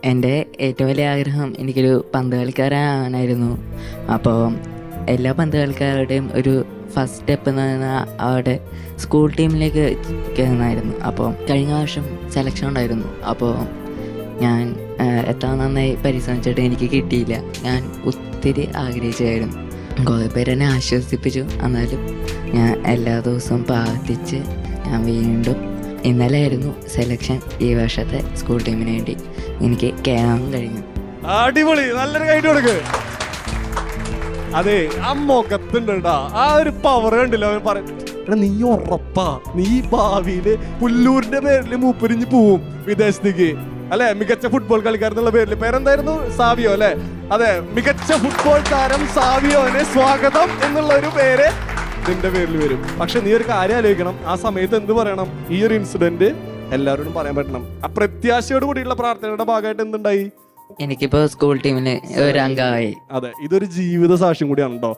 എൻ്റെ ഏറ്റവും വലിയ ആഗ്രഹം എനിക്കൊരു പന്ത് കളിക്കാരനായിരുന്നു. അപ്പോൾ എല്ലാ പന്ത് കളിക്കാരുടെയും ഒരു ഫസ്റ്റ് സ്റ്റെപ്പ് എന്ന് പറഞ്ഞാൽ അവിടെ സ്കൂൾ ടീമിലേക്ക് കയറുന്നതായിരുന്നു. അപ്പോൾ കഴിഞ്ഞ വർഷം സെലക്ഷൻ ഉണ്ടായിരുന്നു. അപ്പോൾ ഞാൻ എത്ര നന്നായി പരിശ്രമിച്ചിട്ട് എനിക്ക് കിട്ടിയില്ല. ഞാൻ ഒത്തിരി ആഗ്രഹിച്ചായിരുന്നു. കുറേ പേര് എന്നെ ആശ്വസിപ്പിച്ചു. എന്നാലും ഞാൻ എല്ലാ ദിവസവും പ്രാർത്ഥിച്ച് ഞാൻ വീണ്ടും ഇന്നലെ ആയിരുന്നു സെലക്ഷൻ. ഈ വർഷത്തെ സ്കൂൾ ടീമിന് വേണ്ടി എനിക്ക് കയറാൻ കഴിഞ്ഞു. അടിപൊളി, നല്ലൊരു കൈ കൊടുക്ക്. അതെ, ആ മുഖത്തുണ്ട് ആ ഒരു പവർ കണ്ടില്ല. അവൻ പറയും, നീ ഉറപ്പാ നീ ഭാവിയില് പുല്ലൂരിന്റെ പേരില് മൂപ്പരിഞ്ഞ് പോവും വിദേശത്തേക്ക് അല്ലെ, മികച്ച ഫുട്ബോൾ കളിക്കാരെന്നുള്ള പേരില്. പേരെന്തായിരുന്നു? സാവിയോ അല്ലെ? അതെ, മികച്ച ഫുട്ബോൾ താരം സാവിയോനെ സ്വാഗതം എന്നുള്ള ഒരു പേര് നിന്റെ പേരിൽ വരും. പക്ഷെ നീ ഒരു കാര്യം ആലോചിക്കണം, ആ സമയത്ത് എന്ത് പറയണം? ഈ ഒരു ഇൻസിഡന്റ് എല്ലാവരോടും പറയാൻ പറ്റണം. ആ പ്രത്യാശയോട് കൂടിയുള്ള പ്രാർത്ഥനയുടെ ഭാഗമായിട്ട് എന്തുണ്ടായി? എനിക്കിപ്പോൾ സ്കൂൾ ടീമിൽ ഒരു അംഗമായി. അതെ, ഇതൊരു ജീവിത സാക്ഷ്യം കൂടിയാണ് കേട്ടോ.